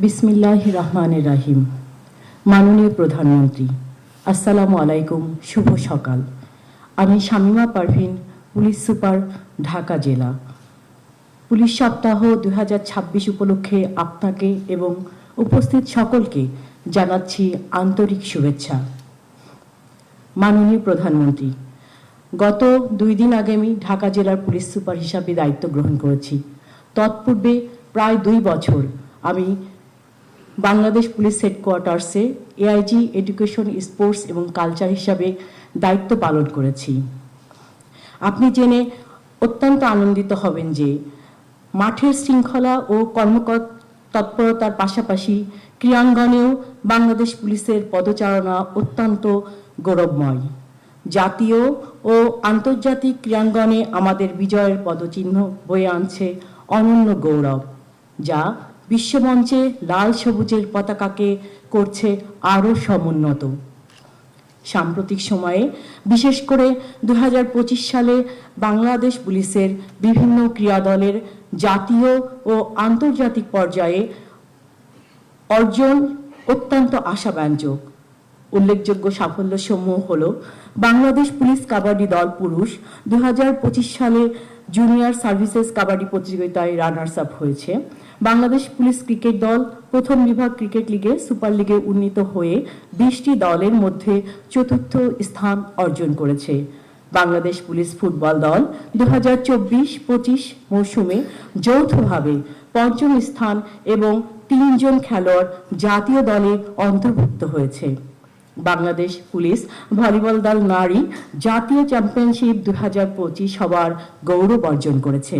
বিসমিল্লাহির রহমানির রহিম। মাননীয় প্রধানমন্ত্রী, আসসালামু আলাইকুম, শুভ সকাল। আমি শামিমা পারভিন, পুলিশ সুপার, ঢাকা জেলা। পুলিশ সপ্তাহ 2026 উপলক্ষে আপনাকে এবং উপস্থিত সকলকে জানাচ্ছি আন্তরিক শুভেচ্ছা। মাননীয় প্রধানমন্ত্রী, গত 2 দিন আগে আমি ঢাকা জেলার পুলিশ সুপার হিসাবে দায়িত্ব গ্রহণ করেছি। তৎপূর্বে প্রায় 2 বছর আমি বাংলাদেশ পুলিশ হেডকোয়ার্টার্সে এআইজি এডুকেশন, স্পোর্টস এবং কালচার হিসাবে দায়িত্ব পালন করেছি। আপনি জেনে অত্যন্ত আনন্দিত হবেন যে মাঠের শৃঙ্খলা ও তৎপরতার পাশাপাশি ক্রীড়াঙ্গনেও বাংলাদেশ পুলিশের পদচারণা অত্যন্ত গৌরবময়। জাতীয় ও আন্তর্জাতিক ক্রীড়াঙ্গনে আমাদের বিজয়ের পদচিহ্ন বয়ে আনছে অনন্য গৌরব, যা বিশ্বমঞ্চে লাল সবুজের পতাকাকে করছে আরও সমুন্নত। সাম্প্রতিক সময়ে বিশেষ করে 2025 সালে বাংলাদেশ পুলিশের বিভিন্ন ক্রীড়া দলের জাতীয় ও আন্তর্জাতিক পর্যায়ে অর্জন অত্যন্ত আশাব্যঞ্জক। উল্লেখযোগ্য সাফল্যসমূহ হল বাংলাদেশ পুলিশ কাবাডি দল পুরুষ 2025 সালে জুনিয়র সার্ভিসেস কাবাডি প্রতিযোগিতায় রানার্স আপ হয়েছে। বাংলাদেশ পুলিশ ক্রিকেট দল প্রথম বিভাগ ক্রিকেট লিগে সুপার লিগে উন্নীত হয়ে 20টি দলের মধ্যে চতুর্থ স্থান অর্জন করেছে। বাংলাদেশ পুলিশ ফুটবল দল 2024-25 মৌসুমে যৌথভাবে পঞ্চম স্থান এবং 3 জন খেলোয়াড় জাতীয় দলে অন্তর্ভুক্ত হয়েছে। বাংলাদেশ পুলিশ ভলিবল দল নারী জাতীয় চ্যাম্পিয়নশিপ 2025 হবার গৌরব অর্জন করেছে।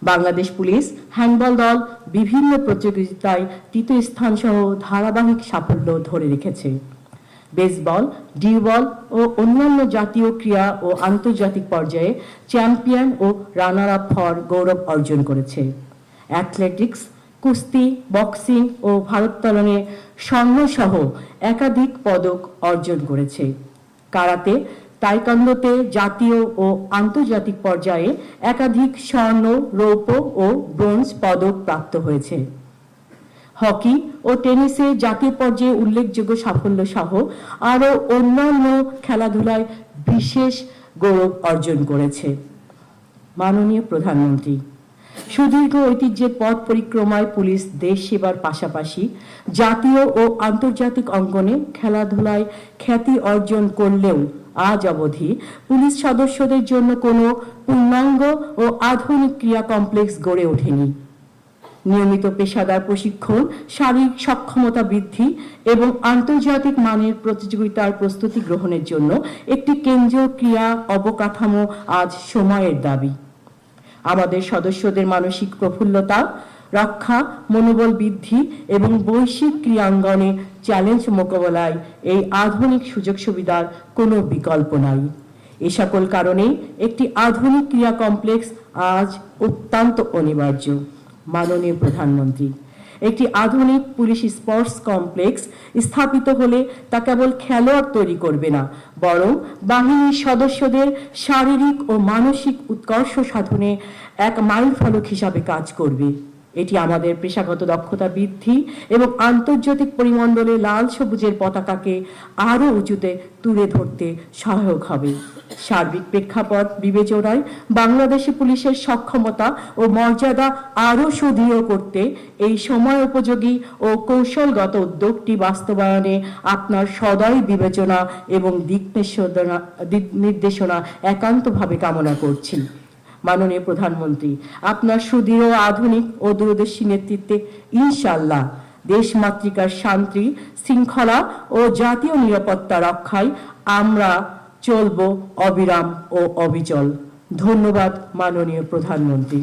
বাংলাদেশ পুলিশ হ্যান্ডবল দল বিভিন্ন প্রতিযোগিতায় তৃতীয় স্থান সহ ধারাবাহিক সাফল্য ধরে রেখেছে। বেসবল, ডিউবল ও অন্যান্য জাতীয় ক্রীড়া ও আন্তর্জাতিক পর্যায়ে চ্যাম্পিয়ন ও রানার আপ হওয়ার গৌরব অর্জন করেছে। অ্যাথলেটিক্স, কুস্তি, বক্সিং ও ভারোত্তোলনে স্বর্ণসহ একাধিক পদক অর্জন করেছে। কারাতে, তাইকোয়ান্দোতে জাতীয় ও আন্তর্জাতিক পর্যায়ে একাধিক স্বর্ণ, রৌপ্য ও ব্রোঞ্জ পদক প্রাপ্ত হয়েছে। হকি ও টেনিসে জাতীয় পর্যায়ে উল্লেখযোগ্য সাফল্য সহ আরও অন্যান্য খেলাধুলায় বিশেষ গৌরব অর্জন করেছে। মাননীয় প্রধানমন্ত্রী, সুদীর্ঘ ঐতিহ্যের পথ পরিক্রমায় পুলিশ দেশ সেবার পাশাপাশি জাতীয় ও আন্তর্জাতিক অঙ্গনে খেলাধুলায় খ্যাতি অর্জন করলেও আজ অবধি পুলিশ সদস্যদের জন্য কোনো পূর্ণাঙ্গ ও আধুনিক ক্রীড়া কমপ্লেক্স গড়ে ওঠেনি। নিয়মিত পেশাদার প্রশিক্ষণ, শারীরিক সক্ষমতা বৃদ্ধি এবং আন্তর্জাতিক মানের প্রতিযোগিতার প্রস্তুতি গ্রহণের জন্য একটি কেন্দ্রীয় ক্রীড়া অবকাঠামো আজ সময়ের দাবি। আমাদের সদস্যদের মানসিক প্রফুল্লতা রক্ষা, মনোবল বৃদ্ধি এবং বৈশ্বিক ক্রীড়াঙ্গনে চ্যালেঞ্জ মোকাবেলায় এই আধুনিক সুযোগ সুবিধার কোনো বিকল্প নাই। এ সকল কারণেই একটি আধুনিক ক্রীড়া কমপ্লেক্স আজ অত্যন্ত অনিবার্য। মাননীয় প্রধানমন্ত্রী, একটি আধুনিক পুলিশ স্পোর্টস কমপ্লেক্স স্থাপিত হলে তা কেবল খেলোয়াড় তৈরি করবে না, বরং বাহিনীর সদস্যদের শারীরিক ও মানসিক উৎকর্ষ সাধনে এক মাইলফলক হিসাবে কাজ করবে। এটি আমাদের পেশাগত দক্ষতা বৃদ্ধি এবং আন্তর্জাতিক পরিমণ্ডলে লাল সবুজের পতাকাকে আরও উঁচুতে তুলে ধরতে সহায়ক হবে। সার্বিক প্রেক্ষাপট বিবেচনায় বাংলাদেশি পুলিশের সক্ষমতা ও মর্যাদা আরও সুদৃঢ় করতে এই সময় উপযোগী ও কৌশলগত উদ্যোগটি বাস্তবায়নে আপনার সদয় বিবেচনা এবং দিক নির্দেশনা একান্তভাবে কামনা করছি। মাননীয় প্রধানমন্ত্রী, আপনার সুদৃঢ়, আধুনিক ও দূরদর্শী নেতৃত্বে ইনশাআল্লাহ দেশমাতৃকার শান্তি, শৃঙ্খলা ও জাতীয় নিরাপত্তা রক্ষায় আমরা চলব অবিরাম ও অবিচল। ধন্যবাদ মাননীয় প্রধানমন্ত্রী।